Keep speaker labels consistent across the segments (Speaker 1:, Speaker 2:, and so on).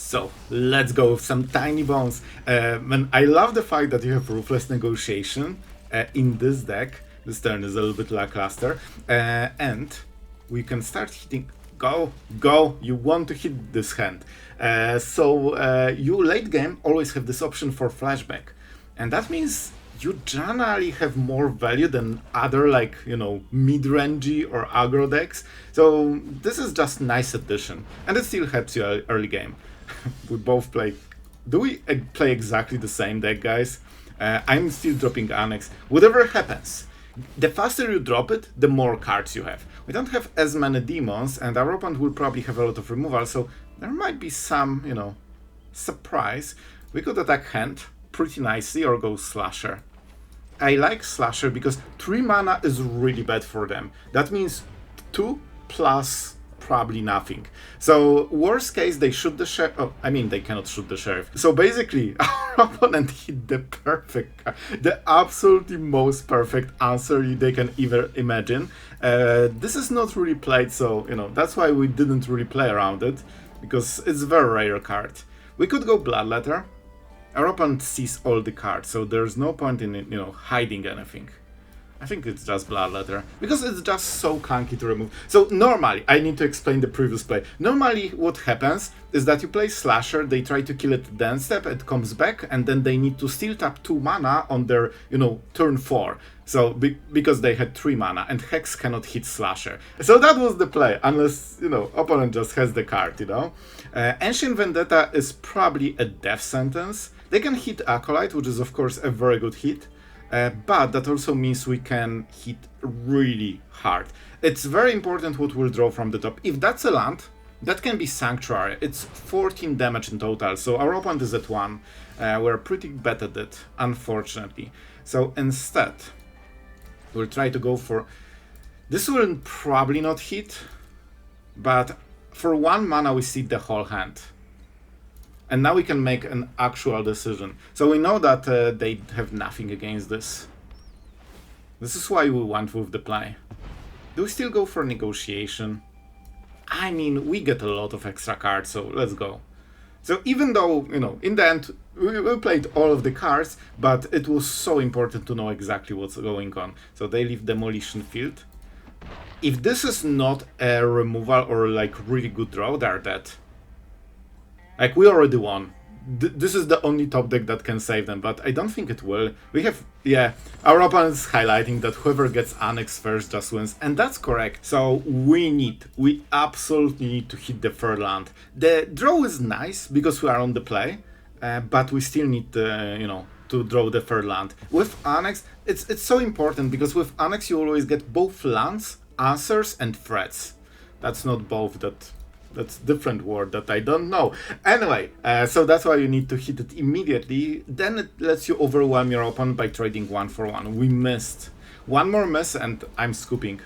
Speaker 1: So let's go with some Tinybones. And I love the fact that you have Ruthless Negotiation in this deck. This turn is a little bit lackluster. And we can start hitting. Go! You want to hit this hand. So you late game always have this option for flashback. And that means you generally have more value than other, like, you know, mid-rangey or aggro decks. So this is just nice addition. And it still helps you early game. We both play... Do we play exactly the same deck, guys? I'm still dropping Annex. Whatever happens, the faster you drop it, the more cards you have. We don't have as many demons, and our opponent will probably have a lot of removal, so there might be some, you know, surprise. We could attack hand pretty nicely or go Slasher. I like Slasher because 3 mana is really bad for them. That means 2 plus probably nothing. So worst case, they shoot the sheriff. Oh, I mean, they cannot shoot the sheriff. So basically, our opponent hit the perfect card, the absolutely most perfect answer they can ever imagine. This is not really played, so you know that's why we didn't really play around it, because it's a very rare card. We could go Bloodletter. Our opponent sees all the cards, so there's no point in, you know, hiding anything. I think it's just Bloodletter, because it's just so clunky to remove. So normally, I need to explain the previous play. Normally what happens is that you play Slasher, they try to kill it then step, it comes back, and then they need to still tap 2 mana on their, you know, turn 4. So, because they had 3 mana, and Hex cannot hit Slasher. So that was the play, unless, you know, opponent just has the card, you know. Ancient Vendetta is probably a death sentence. They can hit Acolyte, which is of course a very good hit. But that also means we can hit really hard. It's very important what we'll draw from the top. If that's a land, that can be Sanctuary. It's 14 damage in total, so our opponent is at 1. We're pretty bad at it, unfortunately. So instead, we'll try to go for... This will probably not hit, but for 1 mana we see the whole hand. And now we can make an actual decision. So we know that they have nothing against this. This is why we went with the play. Do we still go for negotiation? I mean, we get a lot of extra cards, so let's go. So even though, you know, in the end, we played all of the cards, but it was so important to know exactly what's going on. So they leave Demolition Field. If this is not a removal or like really good draw, they're dead. Like, we already won. This is the only top deck that can save them, but I don't think it will. We have, yeah, our opponent's highlighting that whoever gets Annex first just wins, and that's correct. So we absolutely need to hit the third land. The draw is nice because we are on the play, but we still need, you know, to draw the third land. With Annex, it's so important because with Annex you always get both lands, answers, and threats. That's not both, that's different word that I don't know. Anyway, so that's why you need to hit it immediately. Then it lets you overwhelm your opponent by trading 1 for 1. We missed. One more miss and I'm scooping.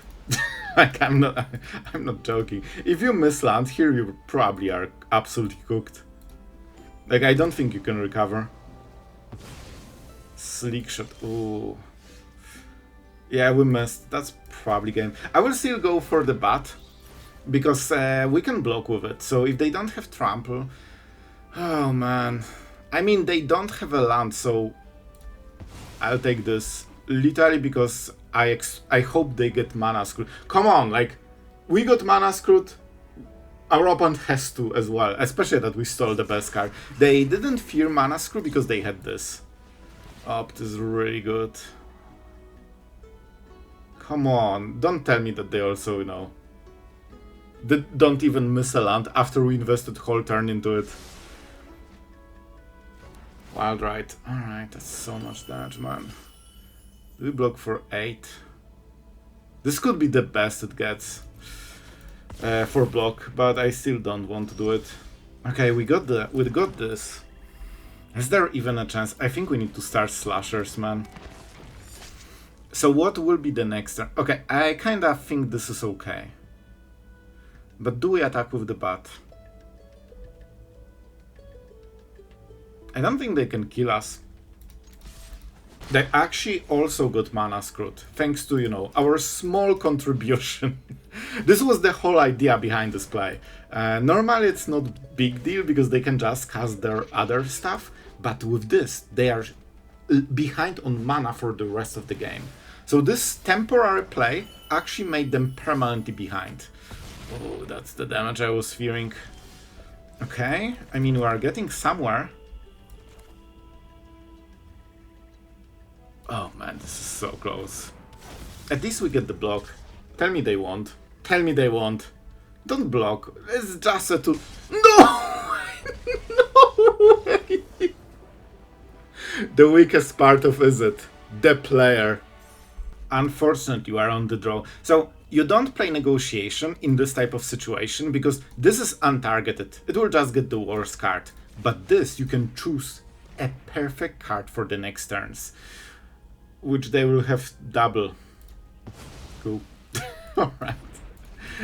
Speaker 1: Like, I'm not joking. If you miss land here, you probably are absolutely cooked. Like, I don't think you can recover. Sleek shot. Ooh. Yeah, we missed. That's probably game. I will still go for the bat, because we can block with it. So if they don't have trample... Oh man. I mean, they don't have a land, so I'll take this. Literally because I hope they get mana screwed. Come on, like, we got mana screwed. Our opponent has to as well, especially that we stole the best card. They didn't fear mana screw because they had this. Opt is really good. Come on, don't tell me that they also, you know, don't even miss a land after we invested whole turn into it. Wild Rite. Alright, that's so much damage, man. Do we block for 8? This could be the best it gets for block, but I still don't want to do it. Okay, we got this. Is there even a chance? I think we need to start Slashers, man. So what will be the next turn? Okay, I kinda think this is okay. But do we attack with the bat? I don't think they can kill us. They actually also got mana screwed, thanks to, you know, our small contribution. This was the whole idea behind this play. Normally it's not big deal because they can just cast their other stuff, but with this they are behind on mana for the rest of the game. So this temporary play actually made them permanently behind. Oh, that's the damage I was fearing. Okay, I mean we are getting somewhere. Oh man, this is so close. At least we get the block. Tell me they won't. Tell me they won't. Don't block. It's just a two. No! No way! The weakest part of it, the player. Unfortunately, you are on the draw. So you don't play negotiation in this type of situation because this is untargeted. It will just get the worst card. But this, you can choose a perfect card for the next turns, which they will have double. Cool. Alright.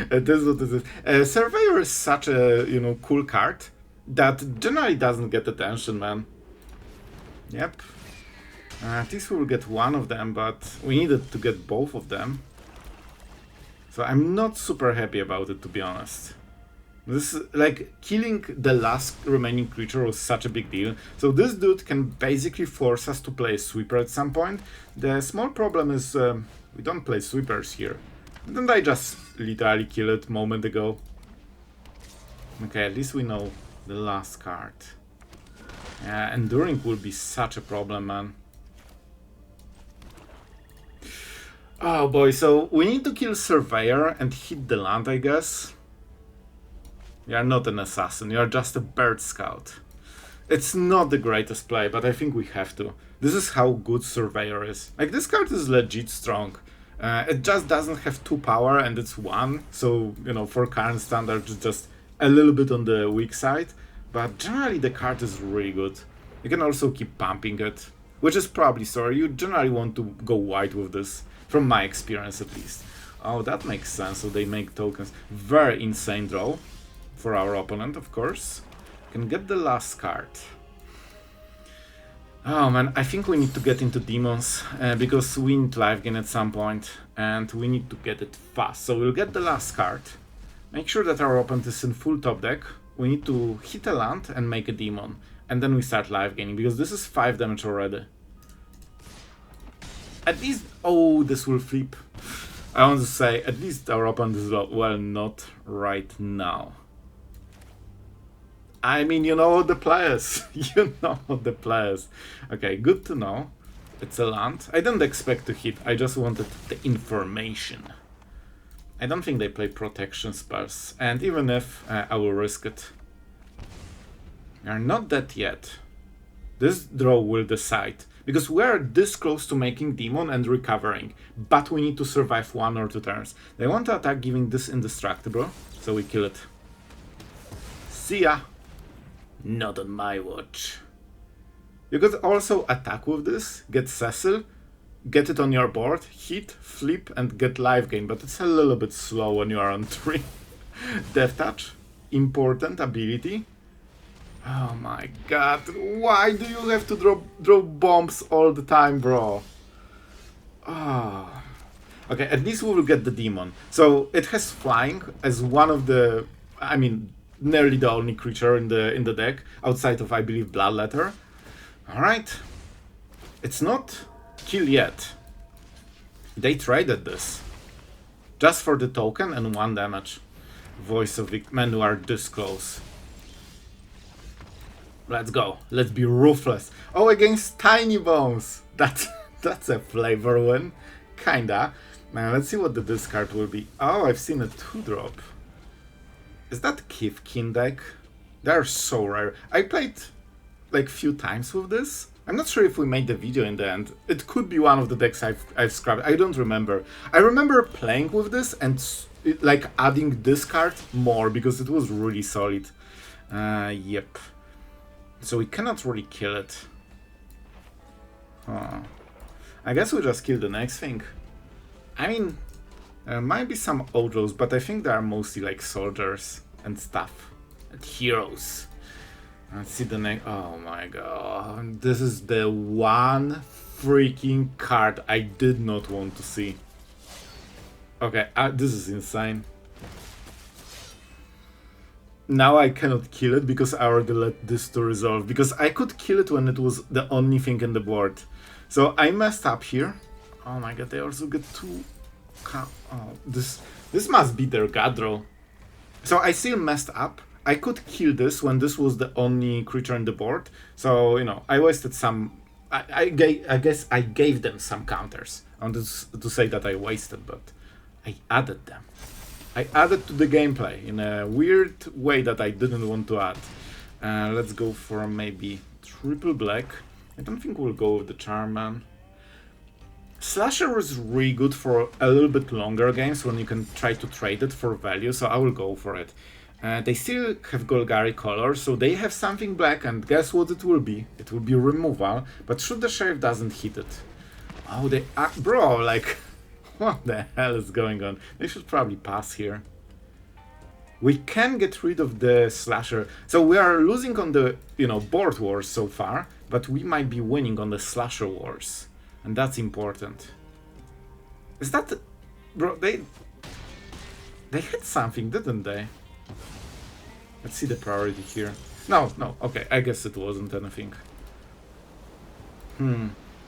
Speaker 1: This is what this is. Surveyor is such a, cool card that generally doesn't get attention, man. Yep. At least we will get one of them, but we needed to get both of them. So I'm not super happy about it, to be honest. This is like killing the last remaining creature was such a big deal. So this dude can basically force us to play a sweeper at some point. The small problem is we don't play sweepers here. Didn't I just literally kill it a moment ago? Okay, at least we know the last card. Yeah, enduring will be such a problem, man. Oh boy, so we need to kill Surveyor and hit the land, I guess. You are not an assassin, you are just a bird scout. It's not the greatest play, but I think we have to. This is how good Surveyor is. Like, this card is legit strong. It just doesn't have 2 power and it's 1, so, for current standards it's just a little bit on the weak side. But generally the card is really good. You can also keep pumping it, which is probably sorry. You generally want to go white with this, from my experience at least. Oh, that makes sense, so they make tokens. Very insane draw for our opponent, of course. Can get the last card. Oh man, I think we need to get into demons, because we need life gain at some point, and we need to get it fast. So we'll get the last card, make sure that our opponent is in full top deck. We need to hit a land and make a demon, and then we start life gaining, because this is 5 damage already. At least, oh, this will flip. I want to say, at least our opponent is, well, not right now. I mean, you know the players. You know the players. Okay, good to know. It's a land. I didn't expect to hit. I just wanted the information. I don't think they play protection spells. And even if, I will risk it. We are not dead yet. This draw will decide. Because we are this close to making demon and recovering. But we need to survive 1 or 2 turns. They want to attack giving this indestructible. So we kill it. See ya. Not on my watch. You could also attack with this, get Cecil, get it on your board, hit, flip, and get life gain, but it's a little bit slow when you are on 3. Death Touch, important ability. Oh my god, why do you have to drop bombs all the time, bro? Oh. Okay, at least we will get the demon. So it has flying as one of the, I mean, nearly the only creature in the deck, outside of, I believe, Bloodletter. Alright. It's not kill yet. They traded this. Just for the token and 1 damage. Voice of men who are this close. Let's go. Let's be ruthless. Oh, against Tinybones. That's a flavor win. Kinda. Man, let's see what the discard will be. Oh, I've seen a 2-drop. Is that Kifkin deck? They're so rare. I played like few times with this. I'm not sure if we made the video in the end. It could be one of the decks I've scrapped. I don't remember. I remember playing with this and like adding this card more because it was really solid. Yep. So we cannot really kill it. Huh. I guess we'll just kill the next thing. I mean, there might be some Odos, but I think they are mostly like soldiers and stuff. And heroes. Let's see the next. Oh my god. This is the one freaking card I did not want to see. Okay, this is insane. Now I cannot kill it because I already let this to resolve. Because I could kill it when it was the only thing in the board. So I messed up here. Oh my god, they also get two... Oh, this must be their god draw. So I still messed up. I could kill this when this was the only creature on the board. So, you know, I wasted some... I guess I gave them some counters. I wanted to say that I wasted, but I added them. I added to the gameplay in a weird way that I didn't want to add. Let's go for maybe triple black. I don't think we'll go with the Charman. Slasher is really good for a little bit longer games when you can try to trade it for value, so I will go for it. They still have Golgari color, so they have something black, and guess what it will be? It will be removal, but should the Sheriff doesn't hit it. Oh, they are... Bro, like... What the hell is going on? They should probably pass here. We can get rid of the Slasher. So we are losing on the, you know, board wars so far, but we might be winning on the Slasher wars. And that's important. Is that... Bro, they hit something, didn't they? Let's see the priority here. No, okay, I guess it wasn't anything.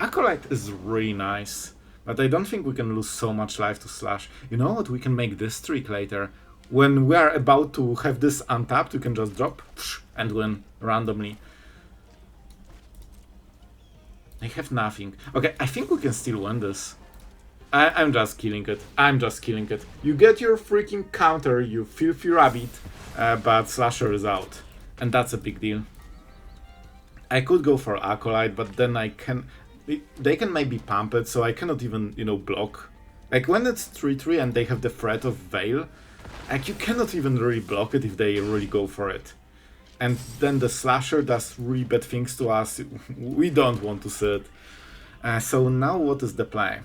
Speaker 1: Acolyte is really nice. But I don't think we can lose so much life to Slash. You know what? We can make this trick later. When we are about to have this untapped, we can just drop and win randomly. They have nothing. Okay, I think we can still win this. I'm just killing it. I'm just killing it. You get your freaking counter, you filthy rabbit, but Slasher is out. And that's a big deal. I could go for Acolyte, but then I can... They can maybe pump it, so I cannot even, you know, block. Like, when it's 3-3 and they have the threat of Veil, like, you cannot even really block it if they really go for it. And then the Slasher does really bad things to us. We don't want to see it. So now what is the play?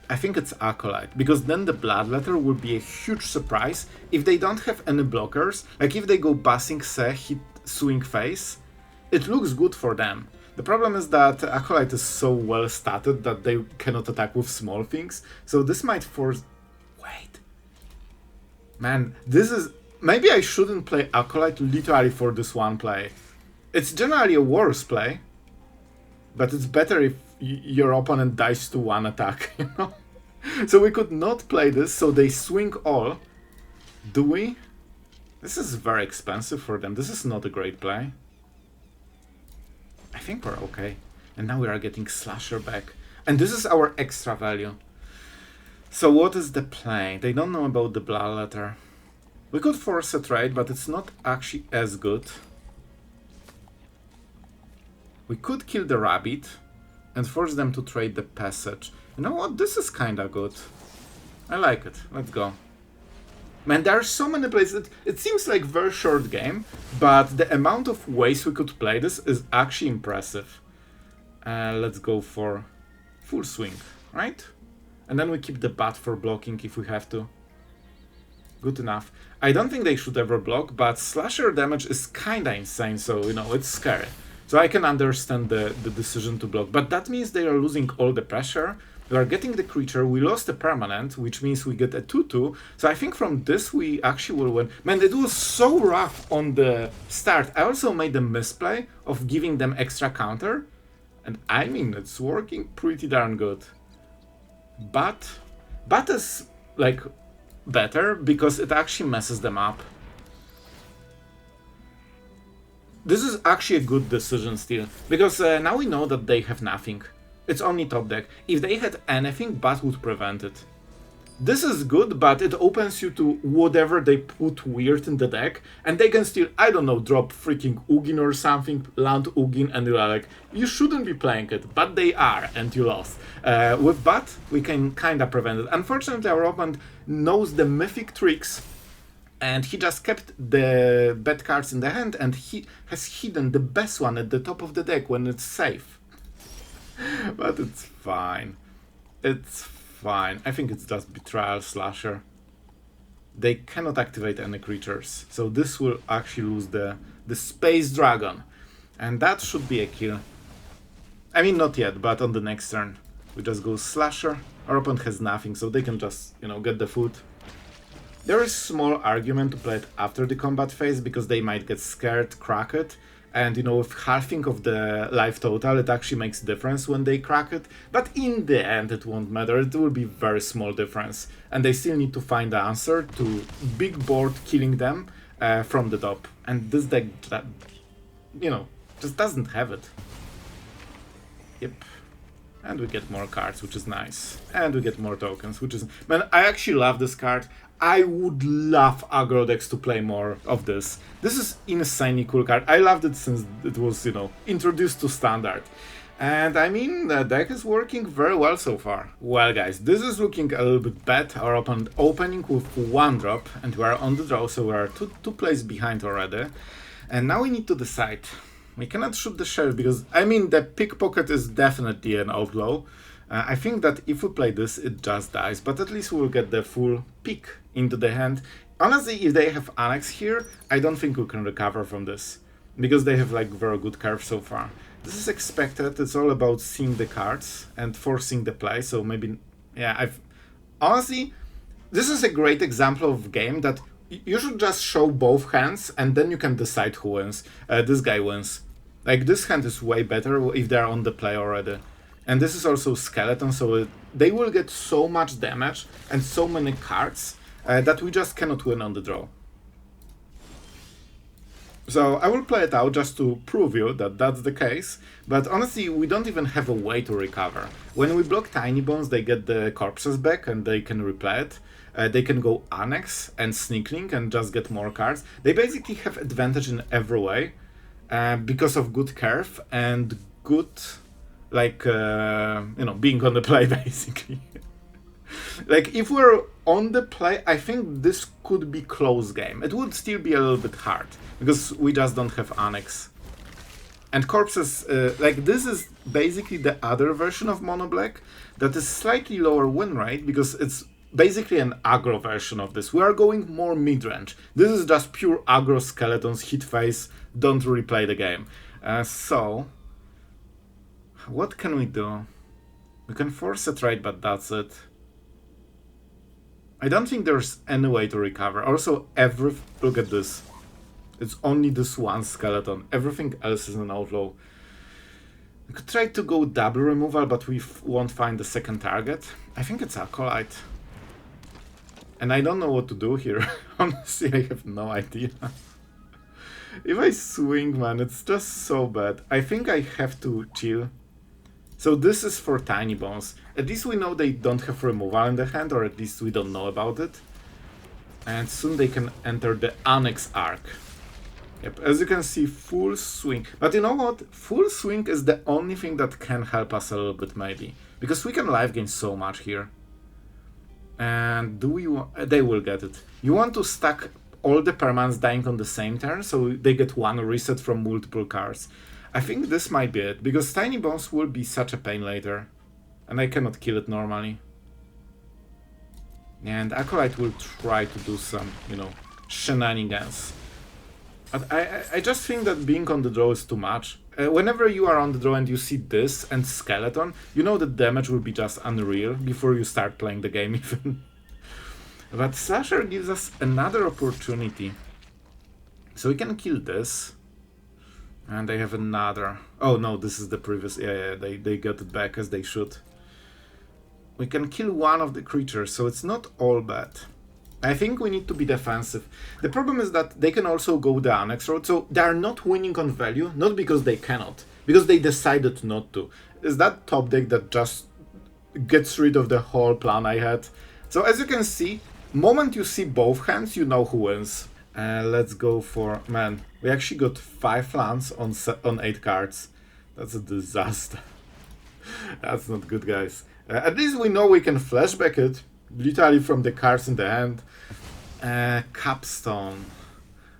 Speaker 1: I think it's Acolyte, because then the Bloodletter will be a huge surprise if they don't have any blockers. Like, if they go Basing Se, hit Swing Face, it looks good for them. The problem is that Acolyte is so well statted that they cannot attack with small things, so this might force... Wait. Man, this is... Maybe I shouldn't play Acolyte literally for this one play. It's generally a worse play, but it's better if your opponent dies to one attack, you know? So we could not play this, so they swing all. Do we? This is very expensive for them. This is not a great play. I think we're okay. And now we are getting Slasher back. And this is our extra value. So what is the play? They don't know about the Bloodletter. We could force a trade, but it's not actually as good. We could kill the rabbit and force them to trade the passage. You know what? This is kinda good. I like it. Let's go. Man, there are so many places. It seems like a very short game, but the amount of ways we could play this is actually impressive. Let's go for full swing, right? And then we keep the bat for blocking if we have to. Good enough. I don't think they should ever block, but Slasher damage is kinda insane, so, you know, it's scary. So I can understand the decision to block, but that means they are losing all the pressure. We are getting the creature, we lost the permanent, which means we get a 2-2. So I think from this we actually will win. Man, it was so rough on the start. I also made a misplay of giving them extra counter. And I mean, it's working pretty darn good. But is, like, better because it actually messes them up. This is actually a good decision still, because now we know that they have nothing. It's only top deck. If they had anything, Bat would prevent it. This is good, but it opens you to whatever they put weird in the deck, and they can still, I don't know, drop freaking Ugin or something, land Ugin, and you're like, you shouldn't be playing it, but they are, and you lost. With Bat, we can kinda prevent it. Unfortunately, our opponent knows the mythic tricks, and he just kept the bad cards in the hand, and he has hidden the best one at the top of the deck when it's safe. But it's fine. It's fine. I think it's just Betrayal Slasher. They cannot activate any creatures, so this will actually lose the Space Dragon. And that should be a kill. I mean, not yet, but on the next turn. We just go Slasher. Our opponent has nothing, so they can just, you know, get the food. There is small argument to play it after the combat phase because they might get scared, crack it, and you know, with halving of the life total, it actually makes a difference when they crack it. But in the end, it won't matter. It will be very small difference, and they still need to find the answer to big board killing them from the top. And this deck, you know, just doesn't have it. Yep. And we get more cards, which is nice. And we get more tokens, which is... Man, I actually love this card. I would love aggro decks to play more of this. This is insanely cool card. I loved it since it was, you know, introduced to Standard. And I mean, the deck is working very well so far. Well guys, this is looking a little bit bad. Our opponent opening with 1 drop, and we are on the draw, so we are two plays behind already. And now we need to decide. We cannot shoot the sheriff because, I mean, the Pickpocket is definitely an outlaw. I think that if we play this, it just dies, but at least we'll get the full pick into the hand. Honestly, if they have Annex here, I don't think we can recover from this, because they have like very good curve so far. This is expected. It's all about seeing the cards and forcing the play, so maybe, yeah, honestly, this is a great example of game that you should just show both hands and then you can decide who wins. This guy wins. Like, this hand is way better if they're on the play already. And this is also skeleton, so they will get so much damage and so many cards that we just cannot win on the draw. So I will play it out just to prove you that that's the case, but honestly we don't even have a way to recover. When we block Tinybones, they get the corpses back and they can replay it. They can go Annex and Sneakling and just get more cards. They basically have advantage in every way because of good curve and good, like, you know, being on the play basically. Like, if we're on the play, I think this could be close game. It would still be a little bit hard, because we just don't have Annex. And corpses, like, this is basically the other version of Mono Black that is slightly lower win rate, because it's basically an aggro version of this. We are going more mid-range. This is just pure aggro skeletons, hit face, don't replay the game. So, what can we do? We can force a trade, but that's it. I don't think there's any way to recover. Also, look at this. It's only this one skeleton. Everything else is an outlaw. We could try to go double removal, but we won't find the second target. I think it's Acolyte. And I don't know what to do here. Honestly, I have no idea. If I swing, man, it's just so bad. I think I have to chill. So this is for Tinybones. At least we know they don't have removal in the hand, or at least we don't know about it. And soon they can enter the Annex arc. Yep, as you can see, full swing. But you know what? Full swing is the only thing that can help us a little bit, maybe. Because we can life gain so much here. And do we want... They will get it. You want to stack all the permanents dying on the same turn, so they get one reset from multiple cards. I think this might be it, because Tinybones will be such a pain later. And I cannot kill it normally. And Acolyte will try to do some, you know, shenanigans. But I just think that being on the draw is too much. Whenever you are on the draw and you see this and Skeleton, you know the damage will be just unreal before you start playing the game even. But Slasher gives us another opportunity. So we can kill this. And they have another... Oh no, this is the previous... Yeah, they got it back as they should. We can kill one of the creatures, so it's not all bad. I think we need to be defensive. The problem is that they can also go the Annex road, so they are not winning on value, not because they cannot, because they decided not to. It's that top deck that just gets rid of the whole plan I had. So as you can see, moment you see both hands, you know who wins. Let's go for... Man, we actually got 5 lands on 8 cards. That's a disaster. That's not good, guys. At least we know we can flashback it, literally from the cards in the hand. Capstone.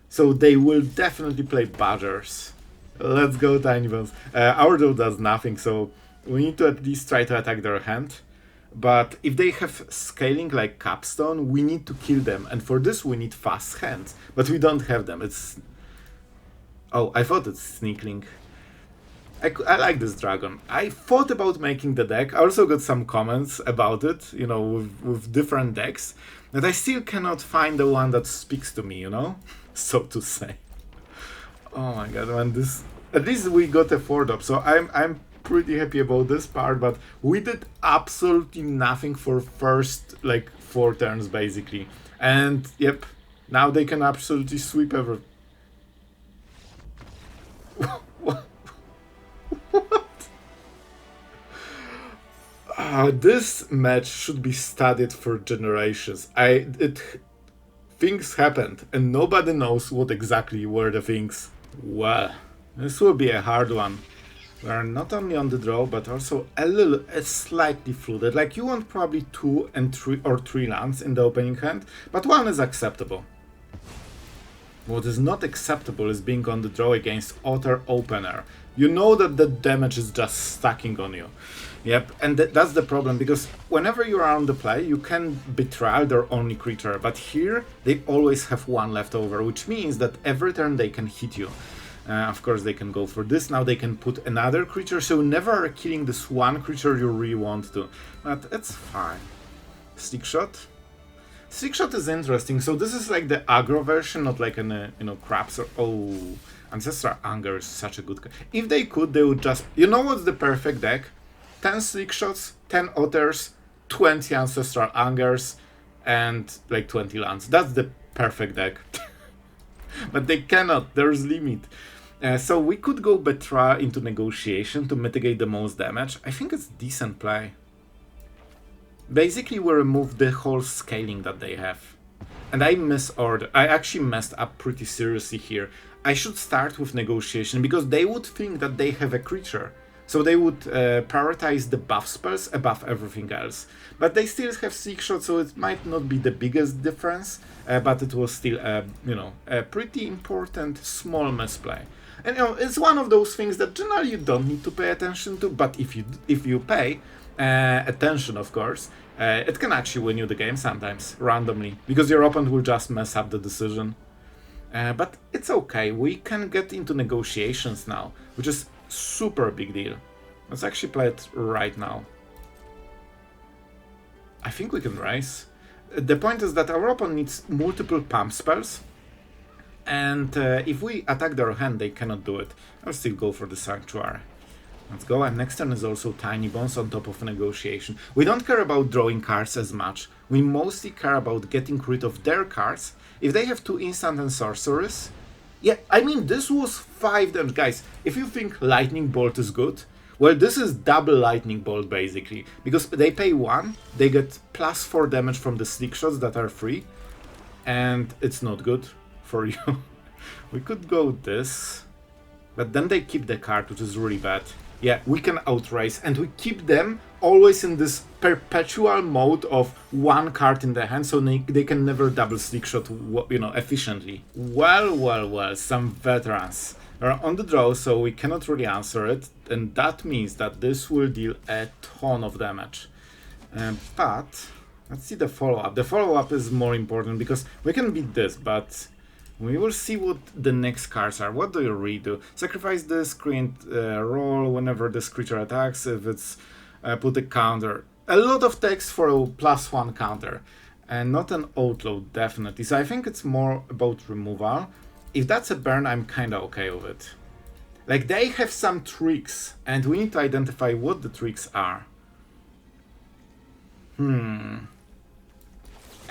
Speaker 1: So they will definitely play Badgers. Let's go, Tinybones. Our dude does nothing, so we need to at least try to attack their hand. But if they have scaling like Capstone, we need to kill them. And for this we need fast hands. But we don't have them. It's... Oh, I thought it's Sneakling. I like this dragon. I thought about making the deck. I also got some comments about it, you know, with different decks, but I still cannot find the one that speaks to me, you know, so to say. Oh my god, man, this... At least we got a 4-drop, so I'm pretty happy about this part, but we did absolutely nothing for first, like, 4 turns, basically. And, yep, now they can absolutely sweep everything. What? This match should be studied for generations. Things happened, and nobody knows what exactly were the things. Well, this will be a hard one. We are not only on the draw, but also slightly flooded. Like, you want probably 2 and 3 or 3 lands in the opening hand, but 1 is acceptable. What is not acceptable is being on the draw against Otter Opener. You know that the damage is just stacking on you. Yep, and that's the problem, because whenever you are on the play, you can Betrayal their only creature, but here they always have 1 left over, which means that every turn they can hit you. Of course, they can go for this. Now they can put another creature, so you never are killing this 1 creature you really want to. But it's fine. Stick Shot? Stick Shot is interesting. So this is like the aggro version, not like an, you know, Craps or... Oh, Ancestral Anger is such a good... If they could, they would just... You know what's the perfect deck? 10 Stick Shots, 10 Otters, 20 Ancestral Angers, and like 20 lands. That's the perfect deck. But they cannot, there's limit. So we could go Betrayal into Negotiation to mitigate the most damage. I think it's decent play. Basically, we remove the whole scaling that they have. And I actually messed up pretty seriously here. I should start with Negotiation, because they would think that they have a creature. So they would prioritize the buff spells above everything else. But they still have Stick Shot, so it might not be the biggest difference, but it was still, you know, a pretty important small misplay. And, you know, it's one of those things that generally you don't need to pay attention to, but if you pay attention, of course, it can actually win you the game sometimes, randomly, because your opponent will just mess up the decision. But it's okay, we can get into negotiations now, which is super big deal. Let's actually play it right now. I think we can raise. The point is that our opponent needs multiple pump spells, and if we attack their hand, they cannot do it. I'll still go for the Sanctuary. Let's go, and next turn is also Tinybones on top of Negotiation. We don't care about drawing cards as much. We mostly care about getting rid of their cards. If they have 2 instant and sorceries, yeah, I mean, this was 5 damage, guys. If you think Lightning Bolt is good, well, this is double Lightning Bolt, basically. Because they pay 1, they get plus 4 damage from the Stick Shots that are free, and it's not good for you. We could go this, but then they keep the card, which is really bad. Yeah, we can outrace, and we keep them always in this perpetual mode of 1 card in the hand, so they can never double Stick Shot, you know, efficiently. Well, some veterans are on the draw, so we cannot really answer it, and that means that this will deal a ton of damage. But let's see the follow-up. The follow-up is more important, because we can beat this, but we will see what the next cards are. What do you redo? Sacrifice this, create roll whenever this creature attacks, if it's put a counter. A lot of text for a +1 counter, and not an outload, definitely. So I think it's more about removal. If that's a burn, I'm kinda okay with it. Like, they have some tricks, and we need to identify what the tricks are. I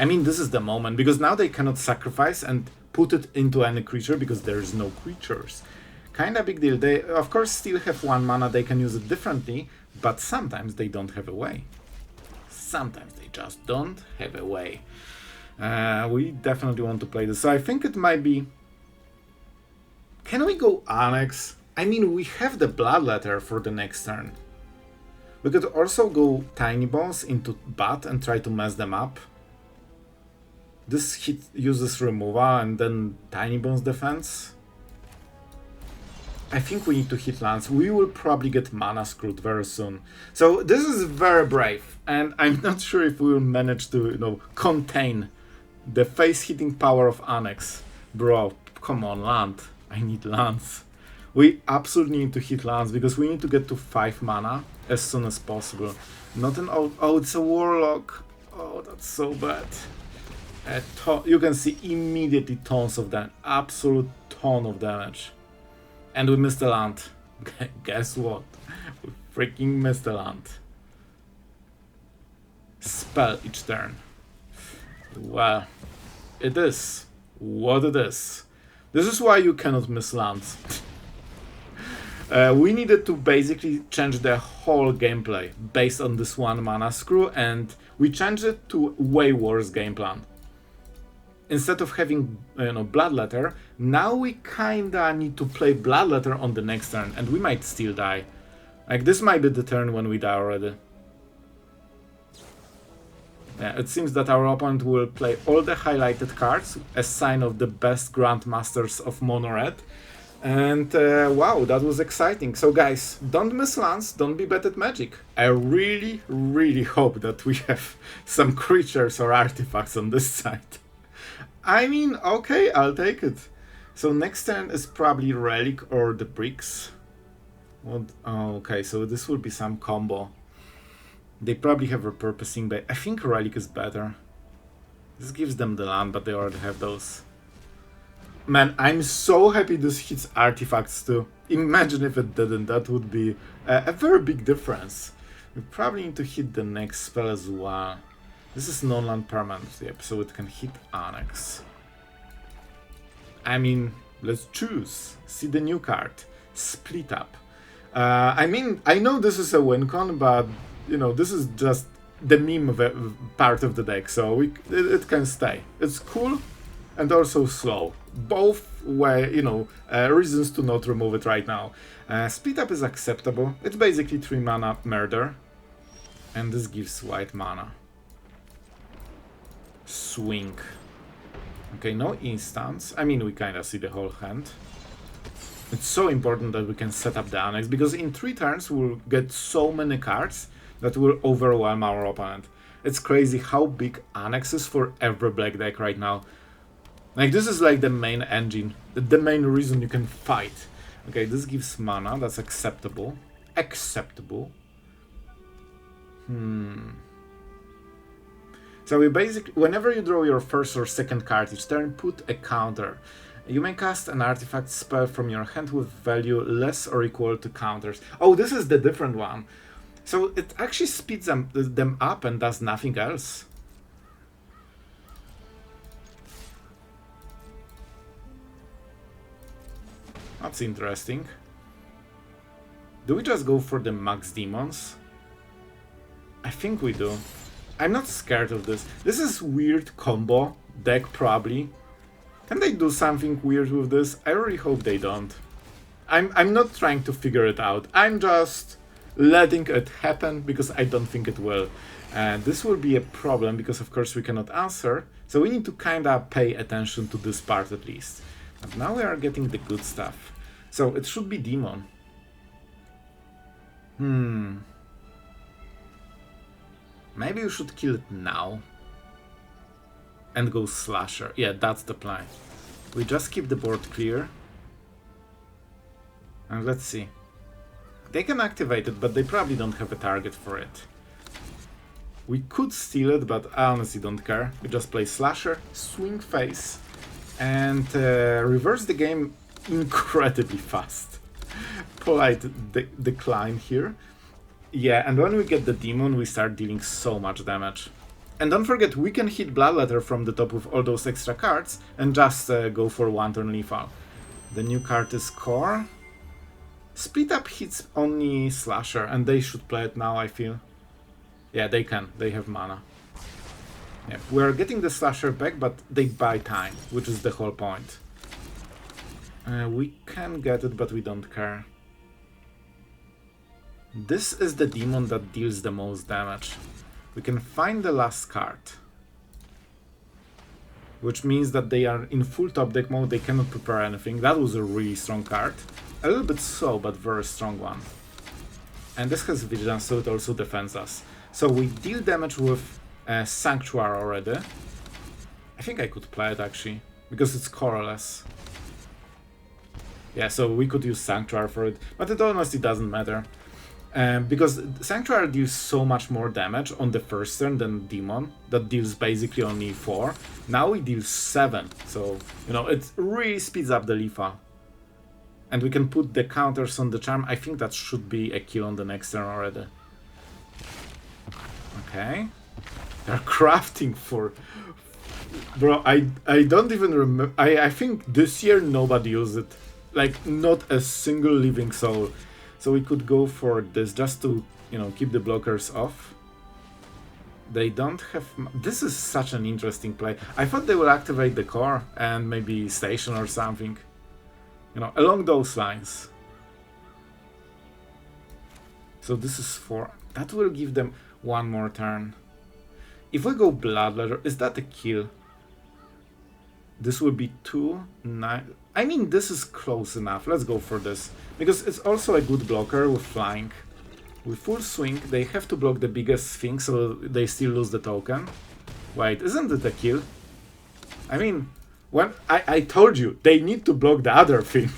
Speaker 1: mean, this is the moment, because now they cannot sacrifice and put it into any creature, because there's no creatures. Kinda big deal. They, of course, still have 1 mana, they can use it differently, but sometimes they don't have a way. Sometimes they just don't have a way. We definitely want to play this, so I think it might be... Can we go Annex? I mean, we have the Bloodletter for the next turn. We could also go Tinybones into Bat and try to mess them up. This hit uses removal and then Tinybones defense. I think we need to hit lands. We will probably get mana screwed very soon. So this is very brave, and I'm not sure if we will manage to, you know, contain the face hitting power of Annex. Bro, come on, land. I need lands. We absolutely need to hit lands because we need to get to 5 mana as soon as possible. Not an old... Oh, it's a Warlock. Oh, that's so bad. You can see immediately tons of damage. Absolute ton of damage. And we missed the land. Guess what? We freaking missed the land. Spell each turn. Well, it is what it is. This is why you cannot miss lands. We needed to basically change the whole gameplay based on this 1 mana screw, and we changed it to way worse game plan. Instead of having Bloodletter, now we kinda need to play Bloodletter on the next turn, and we might still die. Like, this might be the turn when we die already. Yeah, it seems that our opponent will play all the highlighted cards, a sign of the best Grandmasters of Mono-Red. And wow, that was exciting. So guys, don't miss lands, don't be bad at Magic. I really, really hope that we have some creatures or artifacts on this side. I mean, okay, I'll take it. So next turn is probably Relic or the Bricks. What? Oh, okay, so this will be some combo. They probably have Repurposing, but I think Relic is better. This gives them the land, but they already have those. Man, I'm so happy this hits artifacts too. Imagine if it didn't, that would be a very big difference. We probably need to hit the next spell as well. This is non-land permanent, yep, so it can hit Annex. I mean, let's choose. See the new card. Split Up. I mean, I know this is a win con, but, you know, this is just the meme of a part of the deck, so it can stay. It's cool and also slow. Both way, reasons to not remove it right now. Split Up is acceptable. It's basically 3 mana murder. And this gives white mana. Swing. Okay, no instants. I mean, we kinda see the whole hand. It's so important that we can set up the Annex, because in 3 turns we'll get so many cards that will overwhelm our opponent. It's crazy how big Annex is for every black deck right now. Like, this is like the main engine, the main reason you can fight. Okay, this gives mana, that's acceptable. Acceptable. So we basically, whenever you draw your first or second card each turn, put a counter. You may cast an artifact spell from your hand with value less or equal to counters. Oh, this is the different one. So it actually speeds them up and does nothing else. That's interesting. Do we just go for the max demons? I think we do. I'm not scared of this. This is weird combo deck probably. Can they do something weird with this? I really hope they don't. I'm not trying to figure it out. I'm just letting it happen because I don't think it will. And this will be a problem because of course we cannot answer. So we need to kinda pay attention to this part at least. But now we are getting the good stuff. So it should be demon. Maybe you should kill it now. And go Slasher. Yeah, that's the plan. We just keep the board clear. And let's see. They can activate it, but they probably don't have a target for it. We could steal it, but I honestly don't care. We just play Slasher, swing face, and reverse the game incredibly fast. Polite decline here. Yeah, and when we get the demon, we start dealing so much damage. And don't forget, we can hit Bloodletter from the top with all those extra cards and just go for 1 turn lethal. The new card is Core. Split Up hits only Slasher, and they should play it now, I feel. Yeah, they can. They have mana. Yeah, we're getting the Slasher back, but they buy time, which is the whole point. We can get it, but we don't care. This is the demon that deals the most damage. We can find the last card. Which means that they are in full top deck mode, they cannot prepare anything. That was a really strong card. A little bit slow, but very strong one. And this has Vigilance, so it also defends us. So we deal damage with Sanctuary already. I think I could play it actually, because it's colorless. Yeah, so we could use Sanctuary for it, but it honestly doesn't matter. Because Sanctuary deals so much more damage on the first turn than Demon, that deals basically only 4. Now it deals 7, so, you know, it really speeds up the Leafa. And we can put the counters on the Charm. I think that should be a kill on the next turn already. Okay. They're crafting for... Bro, I don't even remember... I think this year nobody used it. Like, not a single living soul. So we could go for this just to, you know, keep the blockers off. They don't have... This is such an interesting play. I thought they would activate the core and maybe station or something. You know, along those lines. So this is 4. That will give them one more turn. If we go Bloodletter, is that a kill? This will be 2, 9... I mean, this is close enough. Let's go for this. Because it's also a good blocker with flying. With full swing, they have to block the biggest thing, so they still lose the token. Wait, isn't it a kill? I mean, when I told you, they need to block the other thing.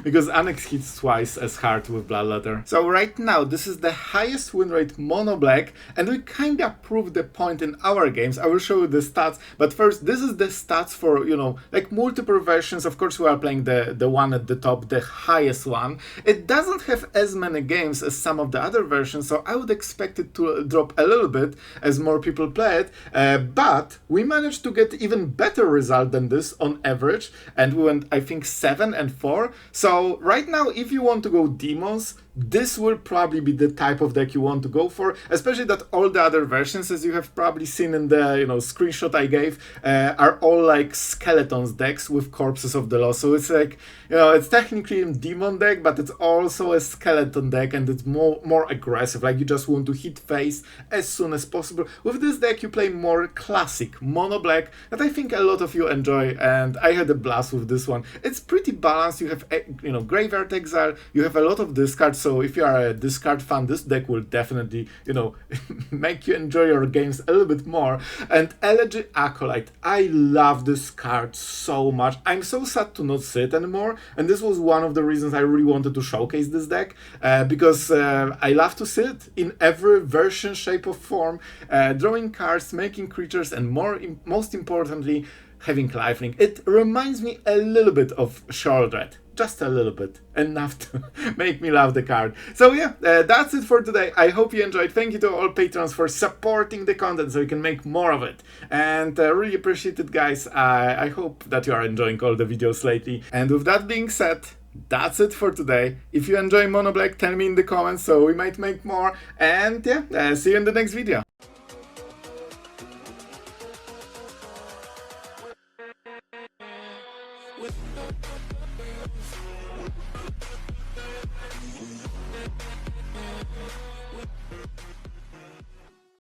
Speaker 1: Because Annex hits twice as hard with Bloodletter. So right now, this is the highest win rate mono black, and we kinda proved the point in our games. I will show you the stats, but first, this is the stats for, you know, like multiple versions. Of course, we are playing the one at the top, the highest one. It doesn't have as many games as some of the other versions, so I would expect it to drop a little bit as more people play it, but we managed to get even better result than this on average, and we went, I think, 7 and 4. So right now, if you want to go demons, this will probably be the type of deck you want to go for, especially that all the other versions, as you have probably seen in the, you know, screenshot I gave, are all like skeletons decks with corpses of the lost. So it's like, you know, it's technically a demon deck, but it's also a skeleton deck, and it's more aggressive. Like, you just want to hit face as soon as possible. With this deck, you play more classic mono black that I think a lot of you enjoy, and I had a blast with this one. It's pretty balanced. You have, you know, Graveyard Exile. You have a lot of discards. So if you are a discard fan, this deck will definitely, you know, make you enjoy your games a little bit more. And Elegy Acolyte, I love this card so much. I'm so sad to not see it anymore, and this was one of the reasons I really wanted to showcase this deck, because I love to see it in every version, shape or form, drawing cards, making creatures, and most importantly, having lifelink. It reminds me a little bit of Sheoldred. Just a little bit, enough to make me love the card. So yeah, that's it for today. I hope you enjoyed. Thank you to all patrons for supporting the content so we can make more of it. And really appreciate it, guys. I hope that you are enjoying all the videos lately. And with that being said, that's it for today. If you enjoy Mono Black, tell me in the comments so we might make more. And yeah, see you in the next video.